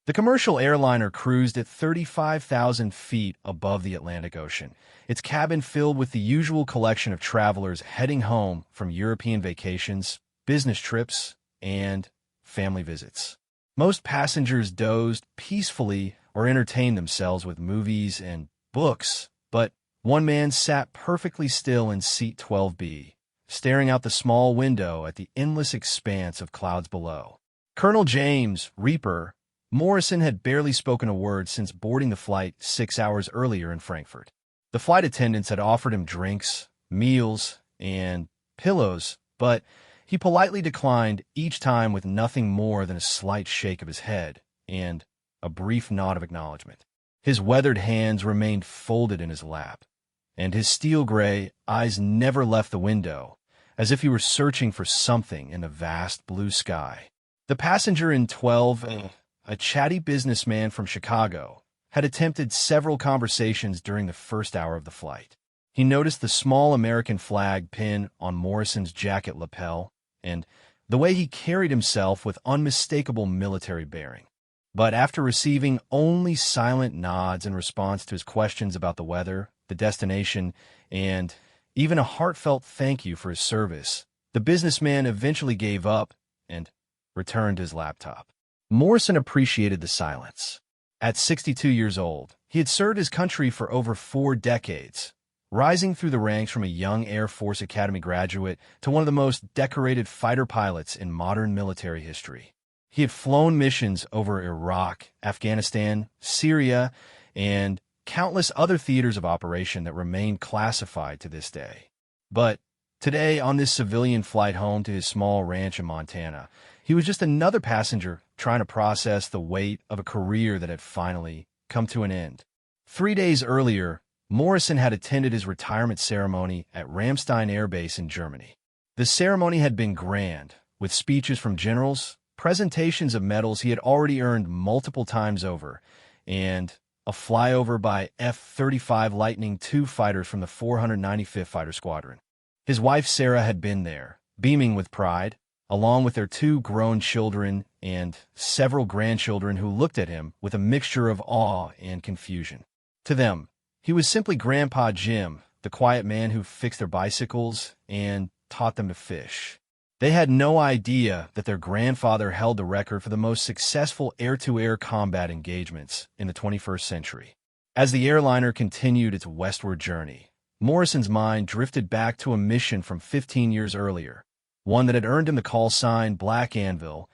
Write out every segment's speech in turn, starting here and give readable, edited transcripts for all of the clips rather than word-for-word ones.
The commercial airliner cruised at 35,000 feet above the Atlantic Ocean, its cabin filled with the usual collection of travelers heading home from European vacations, business trips, and family visits. Most passengers dozed peacefully or entertained themselves with movies and books, but one man sat perfectly still in seat 12B, staring out the small window at the endless expanse of clouds below. Colonel James Reaper Morrison had barely spoken a word since boarding the flight 6 hours earlier in Frankfurt. The flight attendants had offered him drinks, meals, and pillows, but he politely declined each time with nothing more than a slight shake of his head and a brief nod of acknowledgement. His weathered hands remained folded in his lap, and his steel-gray eyes never left the window, as if he were searching for something in the vast blue sky. The passenger in 12, a chatty businessman from Chicago, had attempted several conversations during the first hour of the flight. He noticed the small American flag pin on Morrison's jacket lapel and the way he carried himself with unmistakable military bearing. But after receiving only silent nods in response to his questions about the weather, the destination, and even a heartfelt thank you for his service, the businessman eventually gave up and returned to his laptop. Morrison appreciated the silence. At 62 years old, he had served his country for over 4 decades, rising through the ranks from a young Air Force Academy graduate to one of the most decorated fighter pilots in modern military history. He had flown missions over Iraq, Afghanistan, Syria, and countless other theaters of operation that remain classified to this day. But today, on this civilian flight home to his small ranch in Montana, he was just another passenger trying to process the weight of a career that had finally come to an end. 3 days earlier, Morrison had attended his retirement ceremony at Ramstein Air Base in Germany. The ceremony had been grand, with speeches from generals, presentations of medals he had already earned multiple times over, and a flyover by F-35 Lightning II fighters from the 495th Fighter Squadron. His wife Sarah had been there, beaming with pride, along with their 2 grown children and several grandchildren who looked at him with a mixture of awe and confusion. To them, he was simply Grandpa Jim, the quiet man who fixed their bicycles and taught them to fish. They had no idea that their grandfather held the record for the most successful air-to-air combat engagements in the 21st century. As the airliner continued its westward journey, Morrison's mind drifted back to a mission from 15 years earlier, one that had earned him the call sign Black Anvil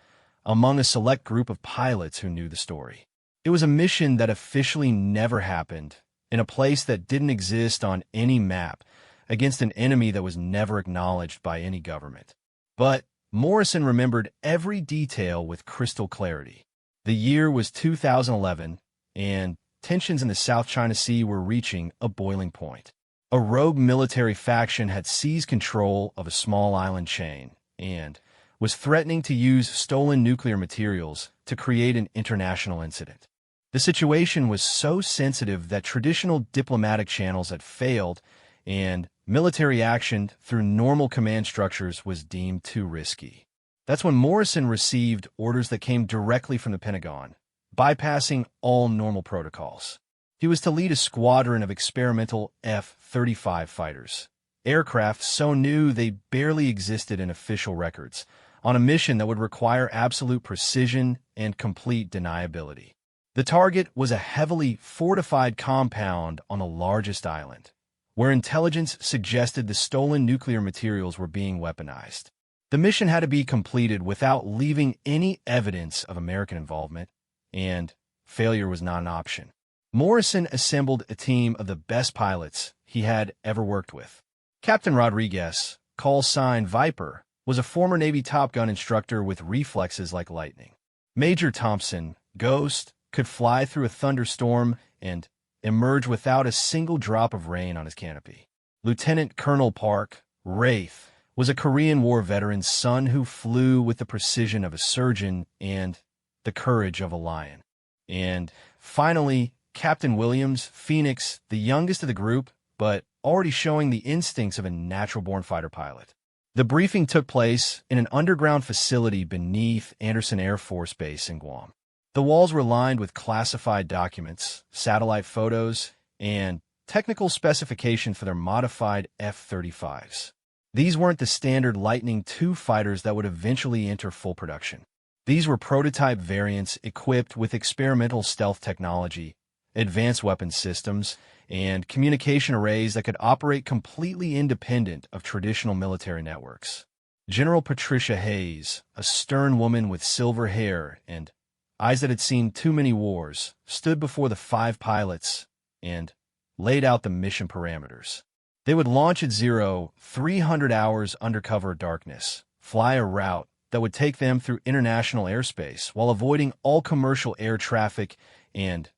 among a select group of pilots who knew the story. It was a mission that officially never happened, in a place that didn't exist on any map, against an enemy that was never acknowledged by any government. But Morrison remembered every detail with crystal clarity. The year was 2011, and tensions in the South China Sea were reaching a boiling point. A rogue military faction had seized control of a small island chain and was threatening to use stolen nuclear materials to create an international incident. The situation was so sensitive that traditional diplomatic channels had failed, and military action through normal command structures was deemed too risky. That's when Morrison received orders that came directly from the Pentagon, bypassing all normal protocols. He was to lead a squadron of experimental F-35 fighters, aircraft so new they barely existed in official records, on a mission that would require absolute precision and complete deniability. The target was a heavily fortified compound on the largest island, where intelligence suggested the stolen nuclear materials were being weaponized. The mission had to be completed without leaving any evidence of American involvement, and failure was not an option. Morrison assembled a team of the best pilots he had ever worked with. Captain Rodriguez, call sign Viper, was a former Navy Top Gun instructor with reflexes like lightning. Major Thompson, Ghost, could fly through a thunderstorm and emerge without a single drop of rain on his canopy. Lieutenant Colonel Park, Wraith, was a Korean War veteran's son who flew with the precision of a surgeon and the courage of a lion. And finally, Captain Williams, Phoenix, the youngest of the group, but already showing the instincts of a natural-born fighter pilot. The briefing took place in an underground facility beneath Andersen Air Force Base in Guam. The walls were lined with classified documents, satellite photos, and technical specifications for their modified F-35s. These weren't the standard Lightning II fighters that would eventually enter full production. These were prototype variants equipped with experimental stealth technology, advanced weapons systems, and communication arrays that could operate completely independent of traditional military networks. General Patricia Hayes, a stern woman with silver hair and eyes that had seen too many wars, stood before the 5 pilots and laid out the mission parameters. They would launch at 300 hours undercover darkness, fly a route that would take them through international airspace while avoiding all commercial air traffic and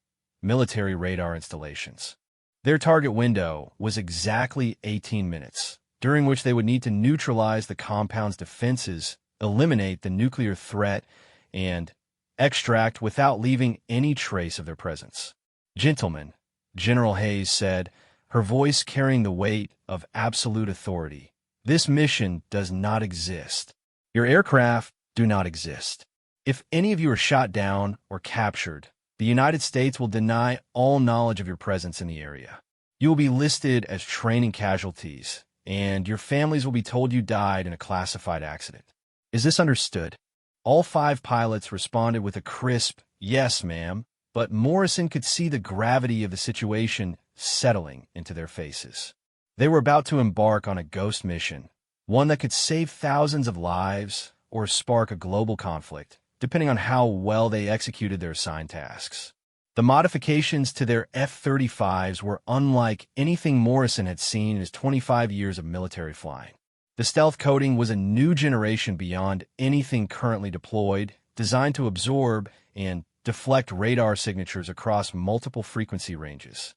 military radar installations. Their target window was exactly 18 minutes, during which they would need to neutralize the compound's defenses, eliminate the nuclear threat, and extract without leaving any trace of their presence. "Gentlemen," General Hayes said, her voice carrying the weight of absolute authority, "this mission does not exist. Your aircraft do not exist. If any of you are shot down or captured, the United States will deny all knowledge of your presence in the area. You will be listed as training casualties, and your families will be told you died in a classified accident. Is this understood?" All 5 pilots responded with a crisp, "Yes, ma'am," but Morrison could see the gravity of the situation settling into their faces. They were about to embark on a ghost mission, one that could save thousands of lives or spark a global conflict, depending on how well they executed their assigned tasks. The modifications to their F-35s were unlike anything Morrison had seen in his 25 years of military flying. The stealth coating was a new generation beyond anything currently deployed, designed to absorb and deflect radar signatures across multiple frequency ranges.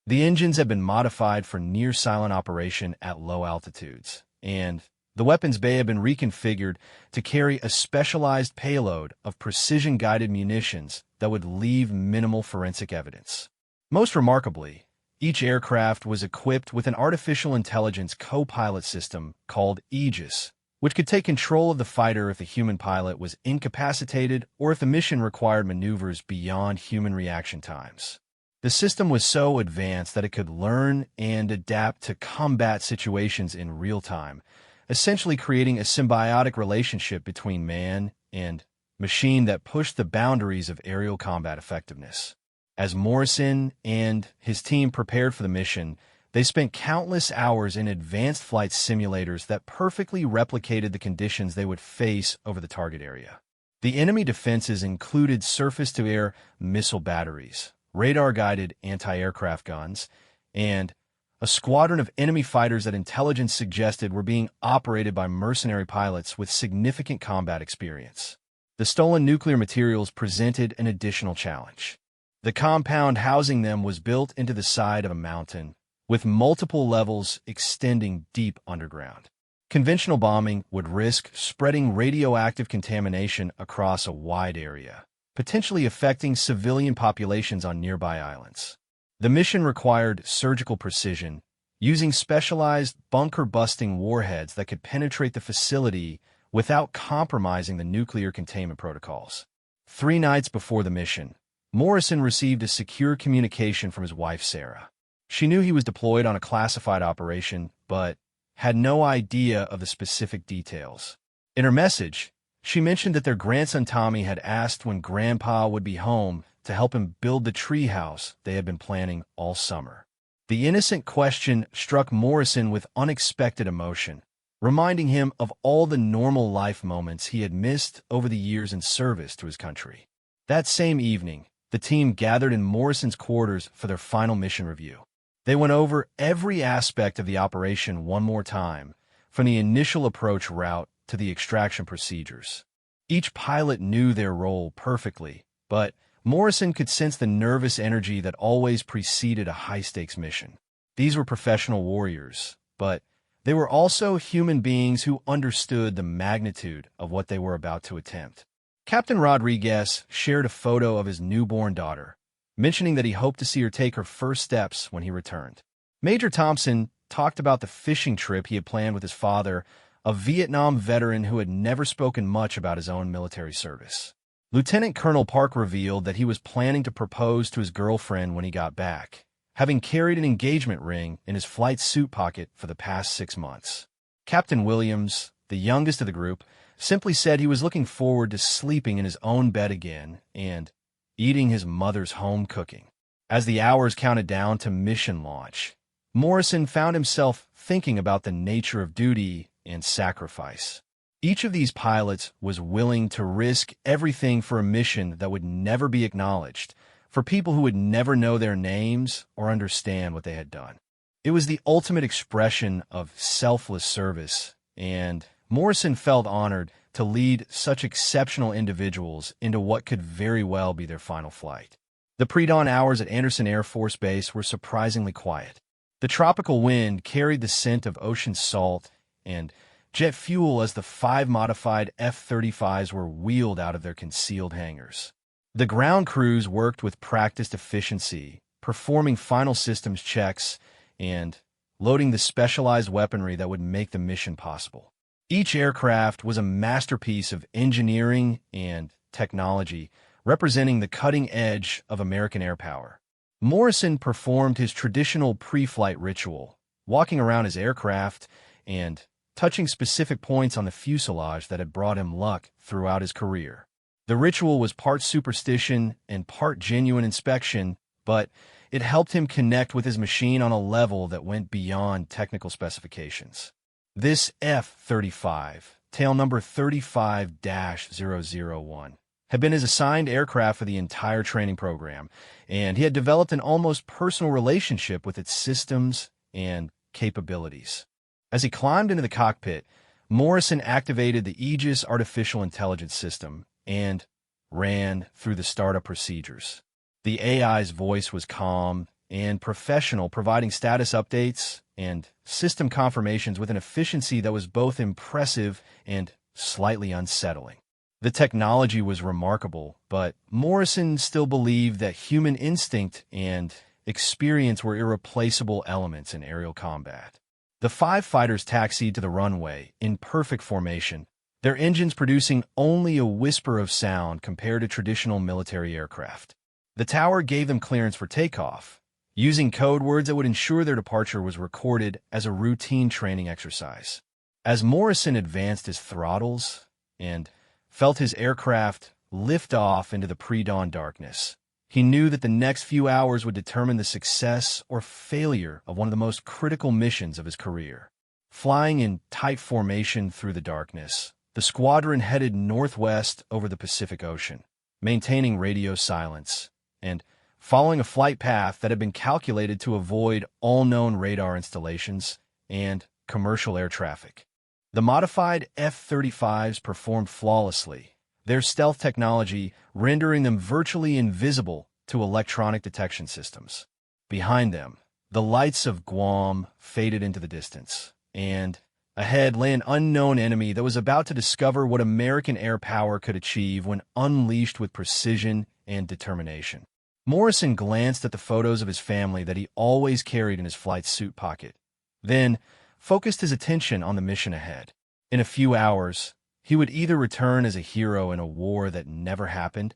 The engines had been modified for near-silent operation at low altitudes, and the weapons bay had been reconfigured to carry a specialized payload of precision-guided munitions that would leave minimal forensic evidence. Most remarkably, each aircraft was equipped with an artificial intelligence co-pilot system called Aegis, which could take control of the fighter if the human pilot was incapacitated or if the mission required maneuvers beyond human reaction times. The system was so advanced that it could learn and adapt to combat situations in real time, essentially creating a symbiotic relationship between man and machine that pushed the boundaries of aerial combat effectiveness. As Morrison and his team prepared for the mission, they spent countless hours in advanced flight simulators that perfectly replicated the conditions they would face over the target area. The enemy defenses included surface-to-air missile batteries, radar-guided anti-aircraft guns, and a squadron of enemy fighters that intelligence suggested were being operated by mercenary pilots with significant combat experience. The stolen nuclear materials presented an additional challenge. The compound housing them was built into the side of a mountain, with multiple levels extending deep underground. Conventional bombing would risk spreading radioactive contamination across a wide area, potentially affecting civilian populations on nearby islands. The mission required surgical precision, using specialized bunker-busting warheads that could penetrate the facility without compromising the nuclear containment protocols. 3 nights before the mission, Morrison received a secure communication from his wife, Sarah. She knew he was deployed on a classified operation, but had no idea of the specific details. In her message, she mentioned that their grandson Tommy had asked when Grandpa would be home to help him build the treehouse they had been planning all summer. The innocent question struck Morrison with unexpected emotion, reminding him of all the normal life moments he had missed over the years in service to his country. That same evening, the team gathered in Morrison's quarters for their final mission review. They went over every aspect of the operation one more time, from the initial approach route to the extraction procedures. Each pilot knew their role perfectly, but Morrison could sense the nervous energy that always preceded a high-stakes mission. These were professional warriors, but they were also human beings who understood the magnitude of what they were about to attempt. Captain Rodriguez shared a photo of his newborn daughter, mentioning that he hoped to see her take her first steps when he returned. Major Thompson talked about the fishing trip he had planned with his father, a Vietnam veteran who had never spoken much about his own military service. Lieutenant Colonel Park revealed that he was planning to propose to his girlfriend when he got back, having carried an engagement ring in his flight suit pocket for the past 6 months. Captain Williams, the youngest of the group, simply said he was looking forward to sleeping in his own bed again and eating his mother's home cooking. As the hours counted down to mission launch, Morrison found himself thinking about the nature of duty and sacrifice. Each of these pilots was willing to risk everything for a mission that would never be acknowledged, for people who would never know their names or understand what they had done. It was the ultimate expression of selfless service, and Morrison felt honored to lead such exceptional individuals into what could very well be their final flight. The pre-dawn hours at Andersen Air Force Base were surprisingly quiet. The tropical wind carried the scent of ocean salt and jet fuel as the 5 modified F-35s were wheeled out of their concealed hangars. The ground crews worked with practiced efficiency, performing final systems checks and loading the specialized weaponry that would make the mission possible. Each aircraft was a masterpiece of engineering and technology, representing the cutting edge of American air power. Morrison performed his traditional pre-flight ritual, walking around his aircraft and touching specific points on the fuselage that had brought him luck throughout his career. The ritual was part superstition and part genuine inspection, but it helped him connect with his machine on a level that went beyond technical specifications. This F-35, tail number 35-001, had been his assigned aircraft for the entire training program, and he had developed an almost personal relationship with its systems and capabilities. As he climbed into the cockpit, Morrison activated the Aegis artificial intelligence system and ran through the startup procedures. The AI's voice was calm and professional, providing status updates and system confirmations with an efficiency that was both impressive and slightly unsettling. The technology was remarkable, but Morrison still believed that human instinct and experience were irreplaceable elements in aerial combat. The 5 fighters taxied to the runway in perfect formation, their engines producing only a whisper of sound compared to traditional military aircraft. The tower gave them clearance for takeoff, using code words that would ensure their departure was recorded as a routine training exercise. As Morrison advanced his throttles and felt his aircraft lift off into the pre-dawn darkness, he knew that the next few hours would determine the success or failure of one of the most critical missions of his career. Flying in tight formation through the darkness, the squadron headed northwest over the Pacific Ocean, maintaining radio silence and following a flight path that had been calculated to avoid all known radar installations and commercial air traffic. The modified F-35s performed flawlessly, their stealth technology rendering them virtually invisible to electronic detection systems. Behind them, the lights of Guam faded into the distance, and ahead lay an unknown enemy that was about to discover what American air power could achieve when unleashed with precision and determination. Morrison glanced at the photos of his family that he always carried in his flight suit pocket, then focused his attention on the mission ahead. In a few hours, he would either return as a hero in a war that never happened,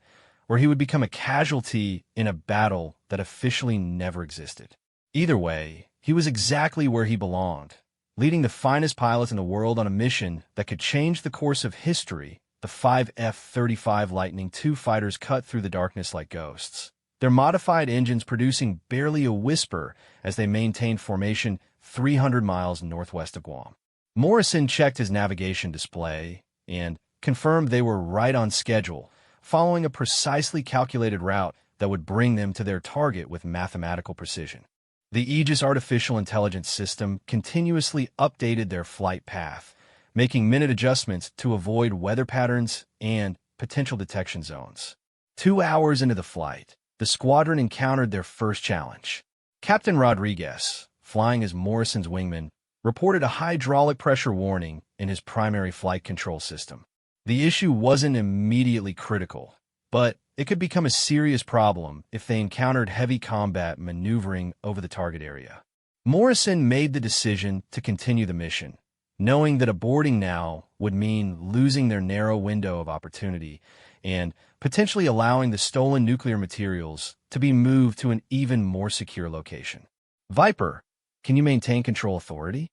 or he would become a casualty in a battle that officially never existed. Either way, he was exactly where he belonged, leading the finest pilots in the world on a mission that could change the course of history. The 5 F-35 Lightning II fighters cut through the darkness like ghosts, their modified engines producing barely a whisper as they maintained formation 300 miles northwest of Guam. Morrison checked his navigation display and confirmed they were right on schedule, following a precisely calculated route that would bring them to their target with mathematical precision. The Aegis artificial intelligence system continuously updated their flight path, making minute adjustments to avoid weather patterns and potential detection zones. 2 hours into the flight, the squadron encountered their first challenge. Captain Rodriguez, flying as Morrison's wingman, reported a hydraulic pressure warning in his primary flight control system. The issue wasn't immediately critical, but it could become a serious problem if they encountered heavy combat maneuvering over the target area. Morrison made the decision to continue the mission, knowing that aborting now would mean losing their narrow window of opportunity and potentially allowing the stolen nuclear materials to be moved to an even more secure location. Viper, can you maintain control authority?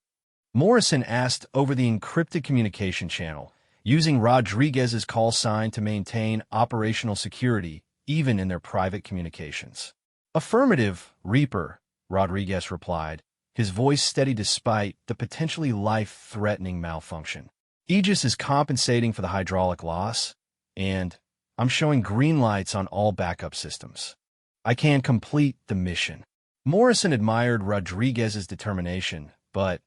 Morrison asked over the encrypted communication channel, using Rodriguez's call sign to maintain operational security even in their private communications. Affirmative, Reaper, Rodriguez replied, his voice steady despite the potentially life-threatening malfunction. Aegis is compensating for the hydraulic loss, and I'm showing green lights on all backup systems. I can complete the mission. Morrison admired Rodriguez's determination, but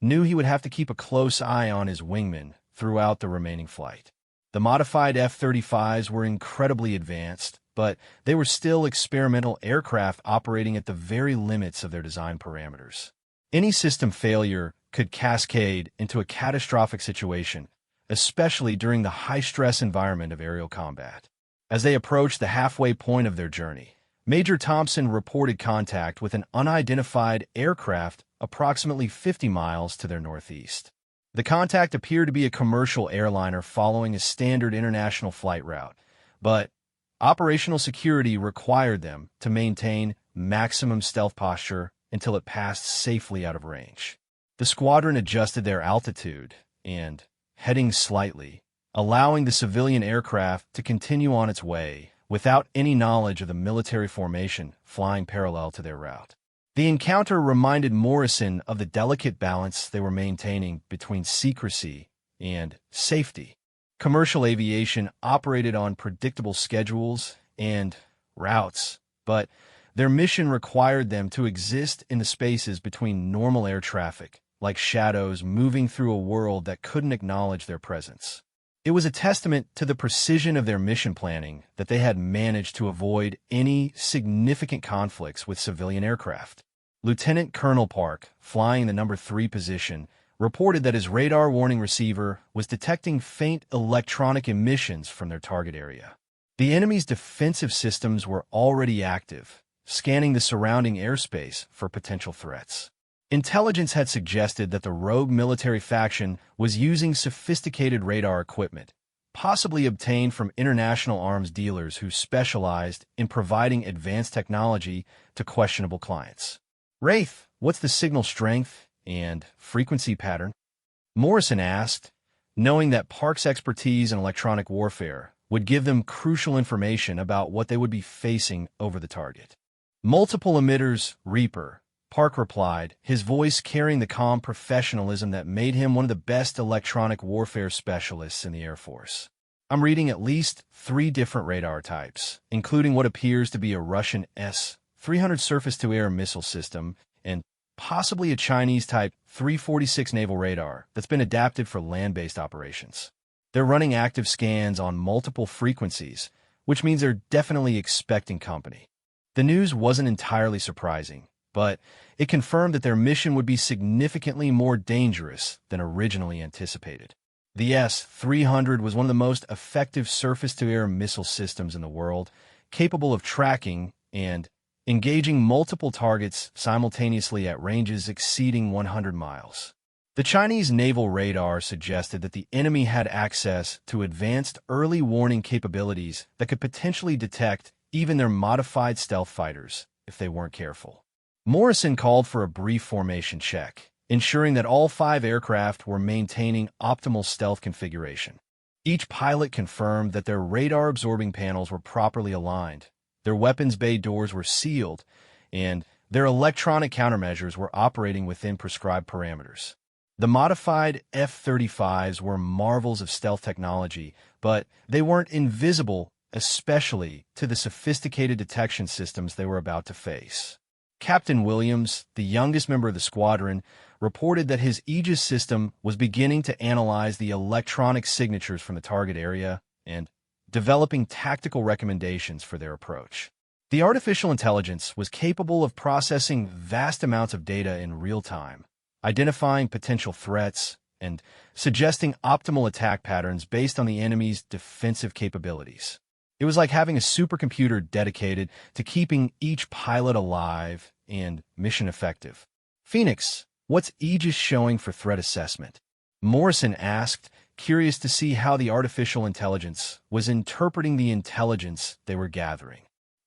knew he would have to keep a close eye on his wingman throughout the remaining flight. The modified F-35s were incredibly advanced, but they were still experimental aircraft operating at the very limits of their design parameters. Any system failure could cascade into a catastrophic situation, especially during the high-stress environment of aerial combat. As they approached the halfway point of their journey, Major Thompson reported contact with an unidentified aircraft approximately 50 miles to their northeast. The contact appeared to be a commercial airliner following a standard international flight route, but operational security required them to maintain maximum stealth posture until it passed safely out of range. The squadron adjusted their altitude and, heading slightly, allowing the civilian aircraft to continue on its way without any knowledge of the military formation flying parallel to their route. The encounter reminded Morrison of the delicate balance they were maintaining between secrecy and safety. Commercial aviation operated on predictable schedules and routes, but their mission required them to exist in the spaces between normal air traffic, like shadows moving through a world that couldn't acknowledge their presence. It was a testament to the precision of their mission planning that they had managed to avoid any significant conflicts with civilian aircraft. Lieutenant Colonel Park, flying the number 3 position, reported that his radar warning receiver was detecting faint electronic emissions from their target area. The enemy's defensive systems were already active, scanning the surrounding airspace for potential threats. Intelligence had suggested that the rogue military faction was using sophisticated radar equipment, possibly obtained from international arms dealers who specialized in providing advanced technology to questionable clients. Wraith, what's the signal strength and frequency pattern? Morrison asked, knowing that Park's expertise in electronic warfare would give them crucial information about what they would be facing over the target. Multiple emitters, Reaper, Park replied, his voice carrying the calm professionalism that made him one of the best electronic warfare specialists in the Air Force. I'm reading at least 3 different radar types, including what appears to be a Russian S-300 surface-to-air missile system and possibly a Chinese Type 346 naval radar that's been adapted for land-based operations. They're running active scans on multiple frequencies, which means they're definitely expecting company. The news wasn't entirely surprising, but it confirmed that their mission would be significantly more dangerous than originally anticipated. The S-300 was one of the most effective surface-to-air missile systems in the world, capable of tracking and engaging multiple targets simultaneously at ranges exceeding 100 miles. The Chinese naval radar suggested that the enemy had access to advanced early warning capabilities that could potentially detect even their modified stealth fighters if they weren't careful. Morrison called for a brief formation check, ensuring that all 5 aircraft were maintaining optimal stealth configuration. Each pilot confirmed that their radar-absorbing panels were properly aligned, their weapons bay doors were sealed, and their electronic countermeasures were operating within prescribed parameters. The modified F-35s were marvels of stealth technology, but they weren't invisible, especially to the sophisticated detection systems they were about to face. Captain Williams, the youngest member of the squadron, reported that his Aegis system was beginning to analyze the electronic signatures from the target area and developing tactical recommendations for their approach. The artificial intelligence was capable of processing vast amounts of data in real time, identifying potential threats, and suggesting optimal attack patterns based on the enemy's defensive capabilities. It was like having a supercomputer dedicated to keeping each pilot alive and mission effective. Phoenix, what's Aegis showing for threat assessment? Morrison asked, curious to see how the artificial intelligence was interpreting the intelligence they were gathering.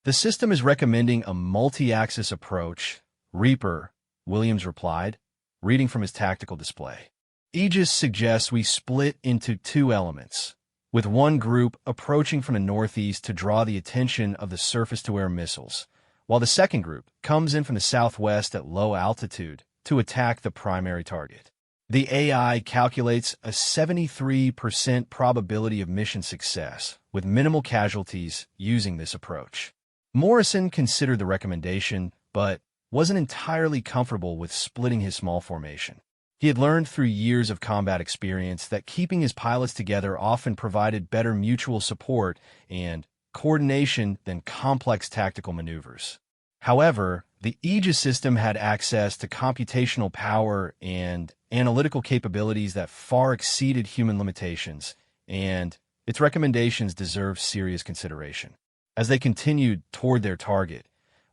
The system is recommending a multi-axis approach, Reaper, Williams replied, reading from his tactical display. Aegis suggests we split into two elements, with one group approaching from the northeast to draw the attention of the surface-to-air missiles, while the second group comes in from the southwest at low altitude to attack the primary target. The AI calculates a 73% probability of mission success, with minimal casualties using this approach. Morrison considered the recommendation, but wasn't entirely comfortable with splitting his small formation. He had learned through years of combat experience that keeping his pilots together often provided better mutual support and coordination than complex tactical maneuvers. However, the Aegis system had access to computational power and analytical capabilities that far exceeded human limitations, and its recommendations deserved serious consideration. As they continued toward their target,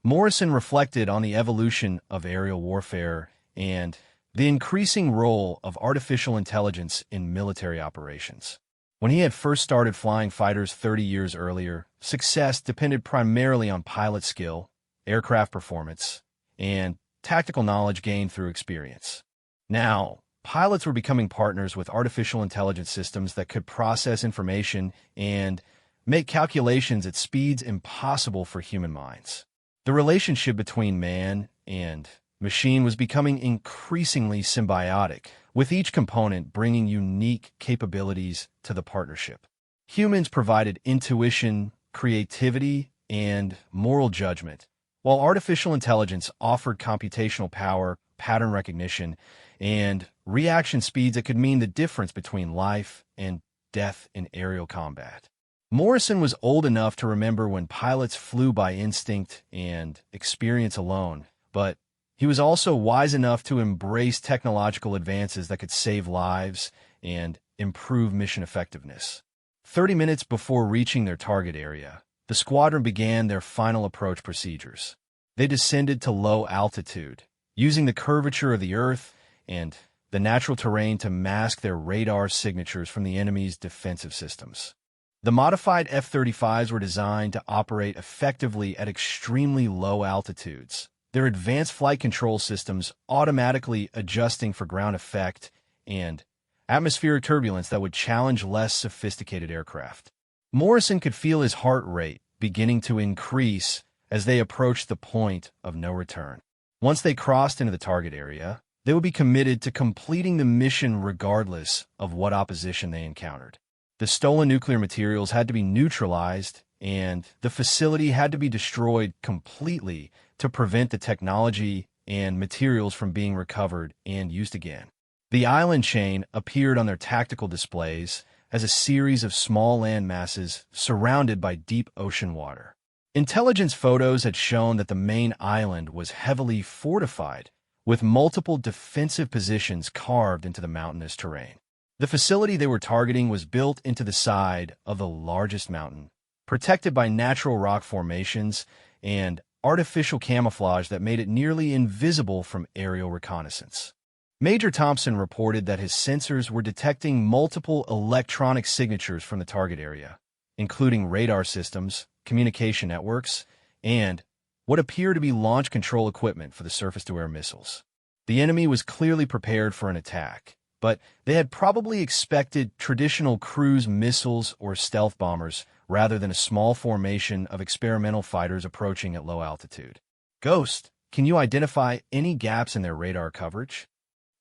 Morrison reflected on the evolution of aerial warfare and the increasing role of artificial intelligence in military operations. When he had first started flying fighters 30 years earlier, success depended primarily on pilot skill, aircraft performance, and tactical knowledge gained through experience. Now, pilots were becoming partners with artificial intelligence systems that could process information and make calculations at speeds impossible for human minds. The relationship between man and machine was becoming increasingly symbiotic, with each component bringing unique capabilities to the partnership. Humans provided intuition, creativity, and moral judgment, while artificial intelligence offered computational power, pattern recognition, and reaction speeds that could mean the difference between life and death in aerial combat. Morrison was old enough to remember when pilots flew by instinct and experience alone, but he was also wise enough to embrace technological advances that could save lives and improve mission effectiveness. 30 minutes before reaching their target area, the squadron began their final approach procedures. They descended to low altitude, using the curvature of the Earth and the natural terrain to mask their radar signatures from the enemy's defensive systems. The modified F-35s were designed to operate effectively at extremely low altitudes, their advanced flight control systems automatically adjusting for ground effect and atmospheric turbulence that would challenge less sophisticated aircraft. Morrison could feel his heart rate beginning to increase as they approached the point of no return. Once they crossed into the target area, they would be committed to completing the mission regardless of what opposition they encountered. The stolen nuclear materials had to be neutralized, and the facility had to be destroyed completely to prevent the technology and materials from being recovered and used again. The island chain appeared on their tactical displays as a series of small land masses surrounded by deep ocean water. Intelligence photos had shown that the main island was heavily fortified, with multiple defensive positions carved into the mountainous terrain. The facility they were targeting was built into the side of the largest mountain, protected by natural rock formations and artificial camouflage that made it nearly invisible from aerial reconnaissance. Major Thompson reported that his sensors were detecting multiple electronic signatures from the target area, including radar systems, communication networks, and what appeared to be launch control equipment for the surface-to-air missiles. The enemy was clearly prepared for an attack, but they had probably expected traditional cruise missiles or stealth bombers rather than a small formation of experimental fighters approaching at low altitude. Ghost, can you identify any gaps in their radar coverage?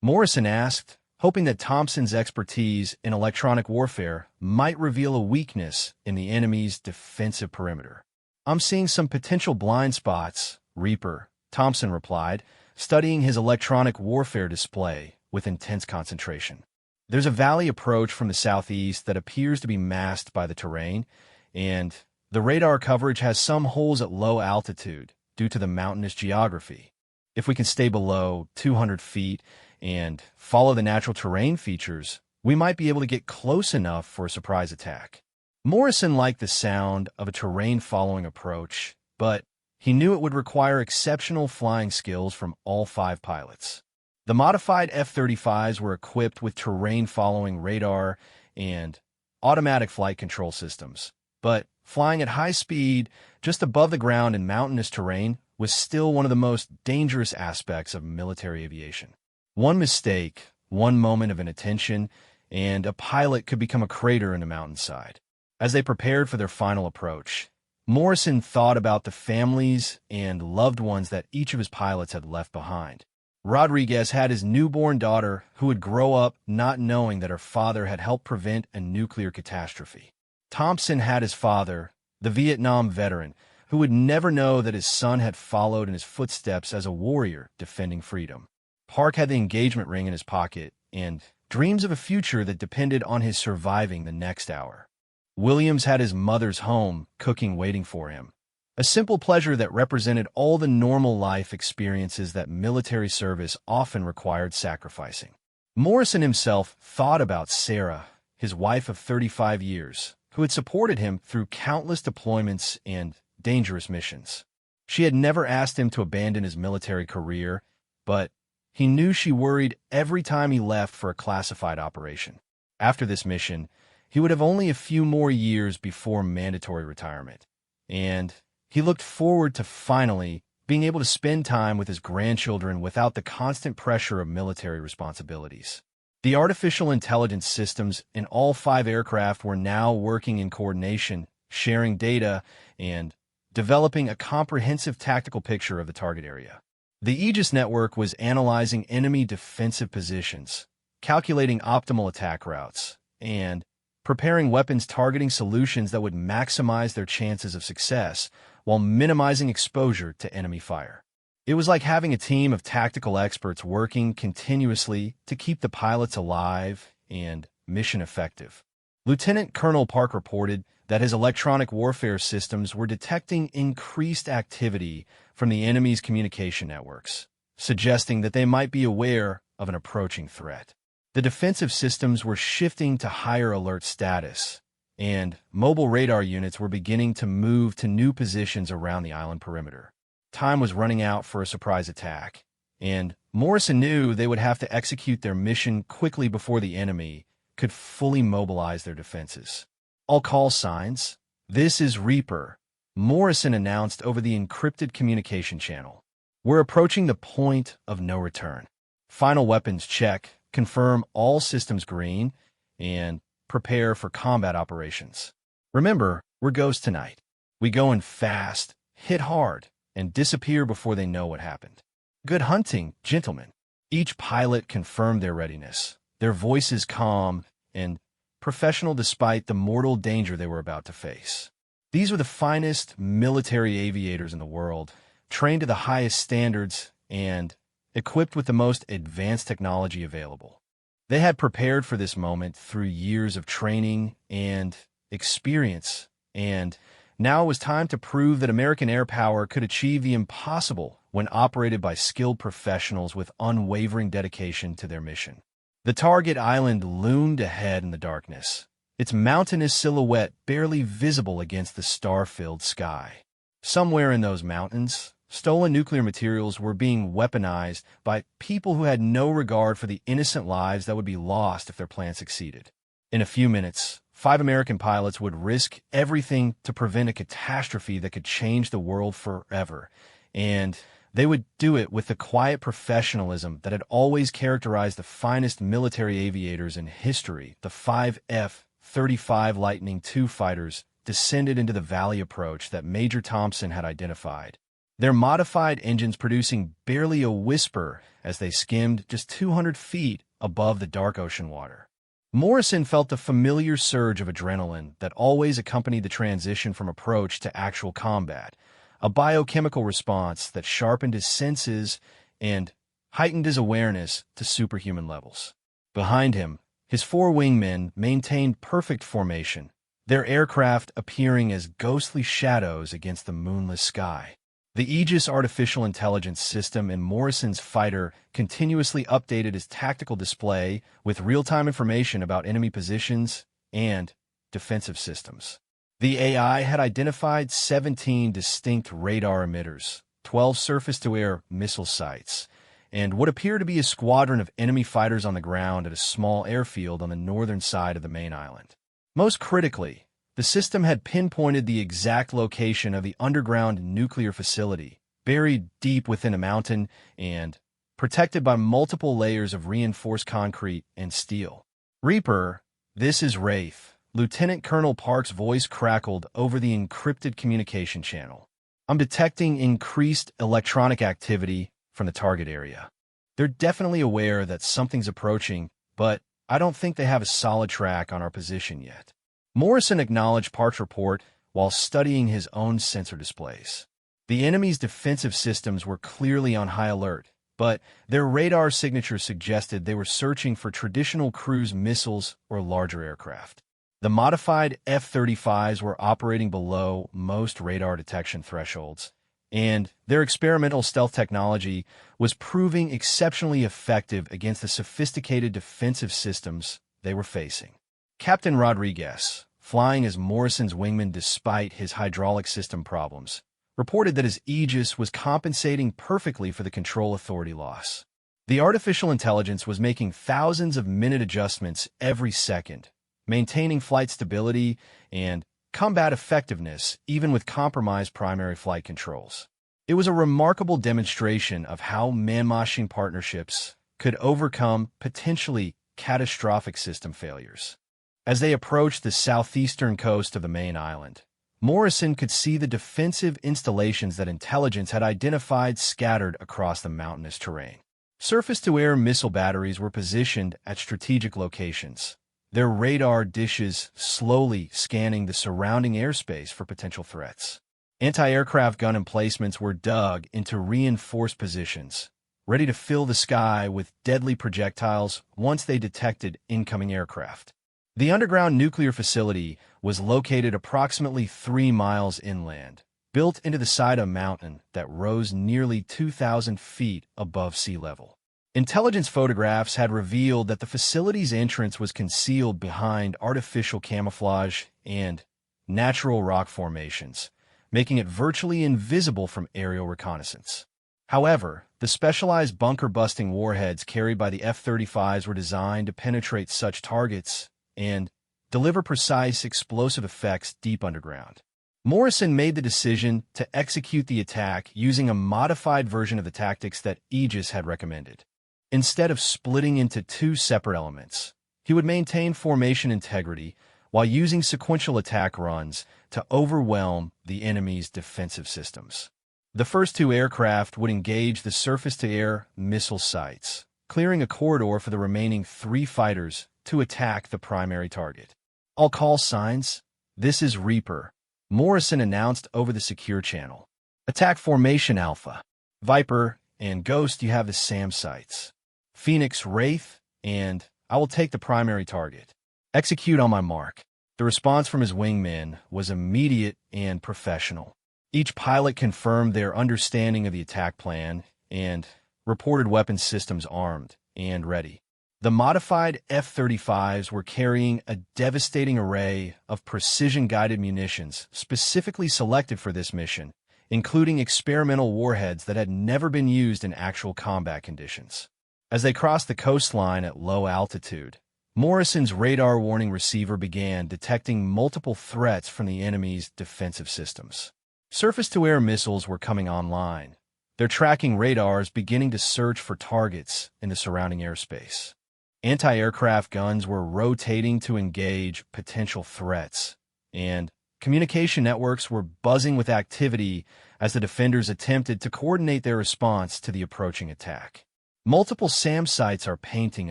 Morrison asked, hoping that Thompson's expertise in electronic warfare might reveal a weakness in the enemy's defensive perimeter. I'm seeing some potential blind spots, Reaper, Thompson replied, studying his electronic warfare display with intense concentration. There's a valley approach from the southeast that appears to be masked by the terrain, and the radar coverage has some holes at low altitude due to the mountainous geography. If we can stay below 200 feet and follow the natural terrain features, we might be able to get close enough for a surprise attack. Morrison liked the sound of a terrain-following approach, but he knew it would require exceptional flying skills from all 5 pilots. The modified F-35s were equipped with terrain-following radar and automatic flight control systems. But flying at high speed, just above the ground in mountainous terrain, was still one of the most dangerous aspects of military aviation. One mistake, one moment of inattention, and a pilot could become a crater in the mountainside. As they prepared for their final approach, Morrison thought about the families and loved ones that each of his pilots had left behind. Rodriguez had his newborn daughter, who would grow up not knowing that her father had helped prevent a nuclear catastrophe. Thompson had his father, the Vietnam veteran, who would never know that his son had followed in his footsteps as a warrior defending freedom. Park had the engagement ring in his pocket and dreams of a future that depended on his surviving the next hour. Williams had his mother's home cooking waiting for him, a simple pleasure that represented all the normal life experiences that military service often required sacrificing. Morrison himself thought about Sarah, his wife of 35 years, who had supported him through countless deployments and dangerous missions. She had never asked him to abandon his military career, but he knew she worried every time he left for a classified operation. After this mission, he would have only a few more years before mandatory retirement, and he looked forward to finally being able to spend time with his grandchildren without the constant pressure of military responsibilities. The artificial intelligence systems in all 5 aircraft were now working in coordination, sharing data, and developing a comprehensive tactical picture of the target area. The Aegis network was analyzing enemy defensive positions, calculating optimal attack routes, and preparing weapons targeting solutions that would maximize their chances of success while minimizing exposure to enemy fire. It was like having a team of tactical experts working continuously to keep the pilots alive and mission effective. Lieutenant Colonel Park reported that his electronic warfare systems were detecting increased activity from the enemy's communication networks, suggesting that they might be aware of an approaching threat. The defensive systems were shifting to higher alert status, and mobile radar units were beginning to move to new positions around the island perimeter. Time was running out for a surprise attack, and Morrison knew they would have to execute their mission quickly before the enemy could fully mobilize their defenses. "All call signs. This is Reaper," Morrison announced over the encrypted communication channel. "We're approaching the point of no return. Final weapons check, confirm all systems green, and prepare for combat operations. Remember, we're ghosts tonight. We go in fast, hit hard, and disappear before they know what happened. Good hunting, gentlemen." Each pilot confirmed their readiness, their voices calm and professional despite the mortal danger they were about to face. These were the finest military aviators in the world, trained to the highest standards and equipped with the most advanced technology available. They had prepared for this moment through years of training and experience, and now it was time to prove that American air power could achieve the impossible when operated by skilled professionals with unwavering dedication to their mission. The target island loomed ahead in the darkness, its mountainous silhouette barely visible against the star-filled sky. Somewhere in those mountains, stolen nuclear materials were being weaponized by people who had no regard for the innocent lives that would be lost if their plan succeeded. In a few minutes, 5 American pilots would risk everything to prevent a catastrophe that could change the world forever, and they would do it with the quiet professionalism that had always characterized the finest military aviators in history. The 5 F-35 Lightning II fighters descended into the valley approach that Major Thompson had identified, their modified engines producing barely a whisper as they skimmed just 200 feet above the dark ocean water. Morrison felt the familiar surge of adrenaline that always accompanied the transition from approach to actual combat, a biochemical response that sharpened his senses and heightened his awareness to superhuman levels. Behind him, his 4 wingmen maintained perfect formation, their aircraft appearing as ghostly shadows against the moonless sky. The Aegis artificial intelligence system in Morrison's fighter continuously updated his tactical display with real-time information about enemy positions and defensive systems. The AI had identified 17 distinct radar emitters, 12 surface-to-air missile sites, and what appeared to be a squadron of enemy fighters on the ground at a small airfield on the northern side of the main island. Most critically, the system had pinpointed the exact location of the underground nuclear facility, buried deep within a mountain and protected by multiple layers of reinforced concrete and steel. "Reaper, this is Wraith." Lieutenant Colonel Park's voice crackled over the encrypted communication channel. "I'm detecting increased electronic activity from the target area. They're definitely aware that something's approaching, but I don't think they have a solid track on our position yet." Morrison acknowledged Park's report while studying his own sensor displays. The enemy's defensive systems were clearly on high alert, but their radar signatures suggested they were searching for traditional cruise missiles or larger aircraft. The modified F-35s were operating below most radar detection thresholds, and their experimental stealth technology was proving exceptionally effective against the sophisticated defensive systems they were facing. Captain Rodriguez, flying as Morrison's wingman despite his hydraulic system problems, reported that his Aegis was compensating perfectly for the control authority loss. The artificial intelligence was making thousands of minute adjustments every second, maintaining flight stability and combat effectiveness even with compromised primary flight controls. It was a remarkable demonstration of how man-machine partnerships could overcome potentially catastrophic system failures. As they approached the southeastern coast of the main island, Morrison could see the defensive installations that intelligence had identified scattered across the mountainous terrain. Surface-to-air missile batteries were positioned at strategic locations, their radar dishes slowly scanning the surrounding airspace for potential threats. Anti-aircraft gun emplacements were dug into reinforced positions, ready to fill the sky with deadly projectiles once they detected incoming aircraft. The underground nuclear facility was located approximately 3 miles inland, built into the side of a mountain that rose nearly 2,000 feet above sea level. Intelligence photographs had revealed that the facility's entrance was concealed behind artificial camouflage and natural rock formations, making it virtually invisible from aerial reconnaissance. However, the specialized bunker-busting warheads carried by the F-35s were designed to penetrate such targets and deliver precise explosive effects deep underground. Morrison made the decision to execute the attack using a modified version of the tactics that Aegis had recommended. Instead of splitting into 2 separate elements, he would maintain formation integrity while using sequential attack runs to overwhelm the enemy's defensive systems. The first 2 aircraft would engage the surface-to-air missile sites, clearing a corridor for the remaining 3 fighters to attack the primary target. "All call signs. This is Reaper," Morrison announced over the secure channel. "Attack formation Alpha. Viper and Ghost, you have the SAM sites. Phoenix, Wraith, and I will take the primary target. Execute on my mark." The response from his wingmen was immediate and professional. Each pilot confirmed their understanding of the attack plan and reported weapon systems armed and ready. The modified F-35s were carrying a devastating array of precision-guided munitions specifically selected for this mission, including experimental warheads that had never been used in actual combat conditions. As they crossed the coastline at low altitude, Morrison's radar warning receiver began detecting multiple threats from the enemy's defensive systems. Surface-to-air missiles were coming online, their tracking radars beginning to search for targets in the surrounding airspace. Anti-aircraft guns were rotating to engage potential threats, and communication networks were buzzing with activity as the defenders attempted to coordinate their response to the approaching attack. "Multiple SAM sites are painting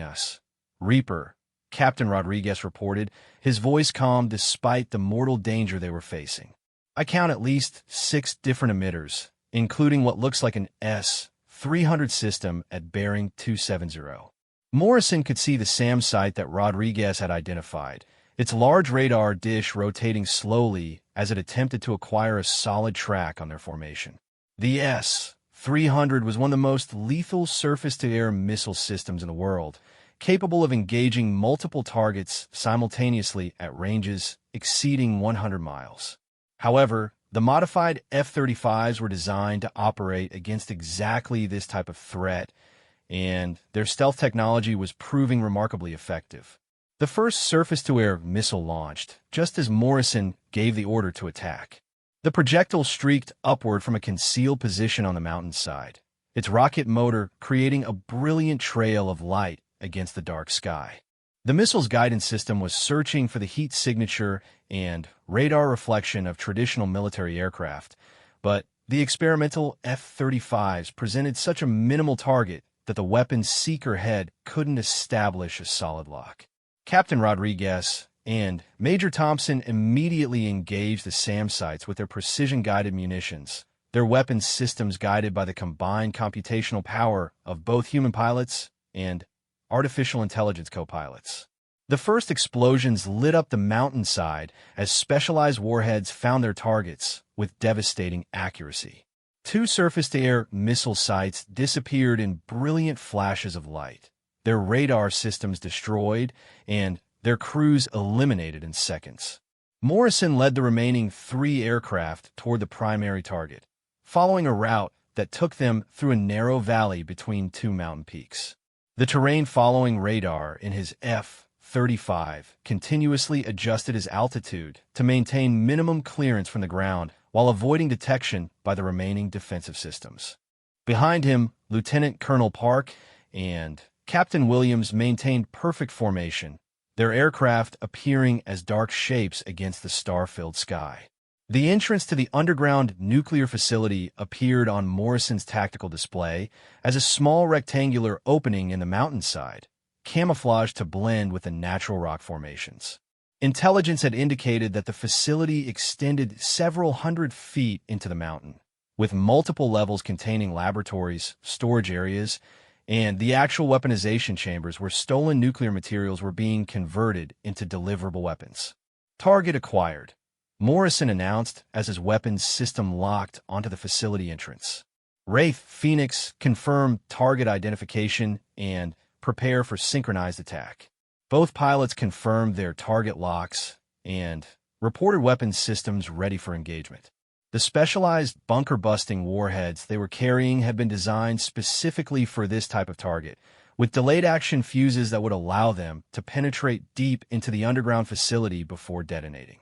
us, Reaper," Captain Rodriguez reported, his voice calm despite the mortal danger they were facing. "I count at least 6 different emitters, including what looks like an S-300 system at bearing 270. Morrison could see the SAM site that Rodriguez had identified, its large radar dish rotating slowly as it attempted to acquire a solid track on their formation. The S-300 was one of the most lethal surface-to-air missile systems in the world, capable of engaging multiple targets simultaneously at ranges exceeding 100 miles. However, the modified F-35s were designed to operate against exactly this type of threat and their stealth technology was proving remarkably effective. The first surface-to-air missile launched, just as Morrison gave the order to attack. The projectile streaked upward from a concealed position on the mountainside, its rocket motor creating a brilliant trail of light against the dark sky. The missile's guidance system was searching for the heat signature and radar reflection of traditional military aircraft, but the experimental F-35s presented such a minimal target that the weapon's seeker head couldn't establish a solid lock. Captain Rodriguez and Major Thompson immediately engaged the SAM sites with their precision-guided munitions, their weapons systems guided by the combined computational power of both human pilots and artificial intelligence co-pilots. The first explosions lit up the mountainside as specialized warheads found their targets with devastating accuracy. Two surface-to-air missile sites disappeared in brilliant flashes of light, their radar systems destroyed, and their crews eliminated in seconds. Morrison led the remaining 3 aircraft toward the primary target, following a route that took them through a narrow valley between 2 mountain peaks. The terrain following radar in his F-35 continuously adjusted his altitude to maintain minimum clearance from the ground while avoiding detection by the remaining defensive systems. Behind him, Lieutenant Colonel Park and Captain Williams maintained perfect formation, their aircraft appearing as dark shapes against the star-filled sky. The entrance to the underground nuclear facility appeared on Morrison's tactical display as a small rectangular opening in the mountainside, camouflaged to blend with the natural rock formations. Intelligence had indicated that the facility extended several hundred feet into the mountain, with multiple levels containing laboratories, storage areas, and the actual weaponization chambers where stolen nuclear materials were being converted into deliverable weapons. Target acquired, Morrison announced as his weapons system locked onto the facility entrance. Wraith Phoenix confirmed target identification and prepare for synchronized attack. Both pilots confirmed their target locks and reported weapons systems ready for engagement. The specialized bunker-busting warheads they were carrying had been designed specifically for this type of target, with delayed-action fuses that would allow them to penetrate deep into the underground facility before detonating.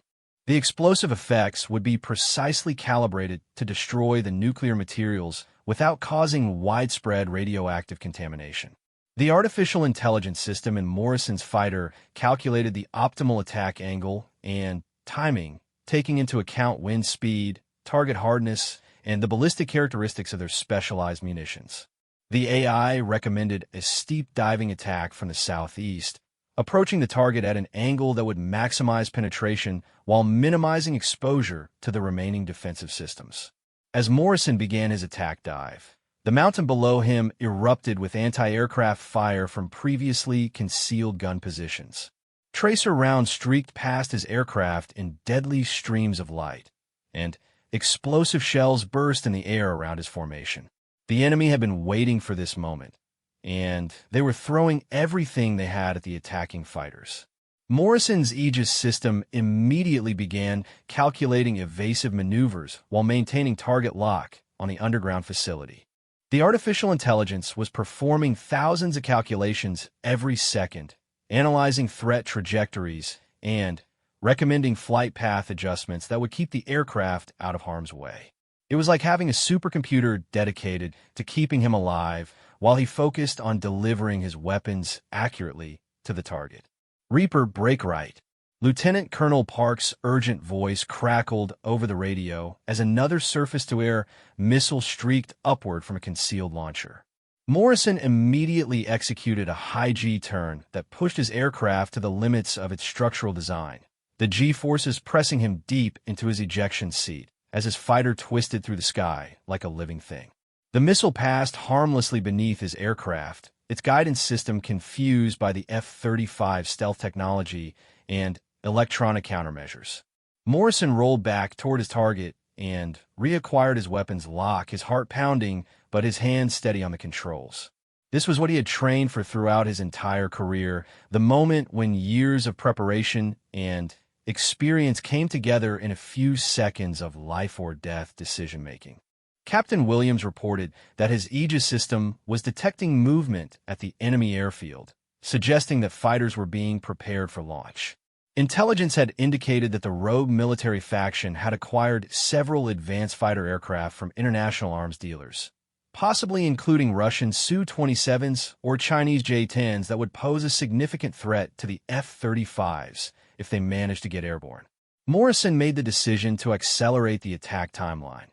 The explosive effects would be precisely calibrated to destroy the nuclear materials without causing widespread radioactive contamination. The artificial intelligence system in Morrison's fighter calculated the optimal attack angle and timing, taking into account wind speed, target hardness, and the ballistic characteristics of their specialized munitions. The AI recommended a steep diving attack from the southeast, approaching the target at an angle that would maximize penetration while minimizing exposure to the remaining defensive systems. As Morrison began his attack dive, the mountain below him erupted with anti-aircraft fire from previously concealed gun positions. Tracer rounds streaked past his aircraft in deadly streams of light, and explosive shells burst in the air around his formation. The enemy had been waiting for this moment, and they were throwing everything they had at the attacking fighters. Morrison's Aegis system immediately began calculating evasive maneuvers while maintaining target lock on the underground facility. The artificial intelligence was performing thousands of calculations every second, analyzing threat trajectories and recommending flight path adjustments that would keep the aircraft out of harm's way. It was like having a supercomputer dedicated to keeping him alive while he focused on delivering his weapons accurately to the target. Reaper, break right. Lieutenant Colonel Park's urgent voice crackled over the radio as another surface-to-air missile streaked upward from a concealed launcher. Morrison immediately executed a high G-turn that pushed his aircraft to the limits of its structural design, the G-forces pressing him deep into his ejection seat as his fighter twisted through the sky like a living thing. The missile passed harmlessly beneath his aircraft, its guidance system confused by the F-35 stealth technology and electronic countermeasures. Morrison rolled back toward his target and reacquired his weapon's lock, his heart pounding, but his hands steady on the controls. This was what he had trained for throughout his entire career, the moment when years of preparation and experience came together in a few seconds of life-or-death decision-making. Captain Williams reported that his Aegis system was detecting movement at the enemy airfield, suggesting that fighters were being prepared for launch. Intelligence had indicated that the rogue military faction had acquired several advanced fighter aircraft from international arms dealers, possibly including Russian Su-27s or Chinese J-10s that would pose a significant threat to the F-35s if they managed to get airborne. Morrison made the decision to accelerate the attack timeline,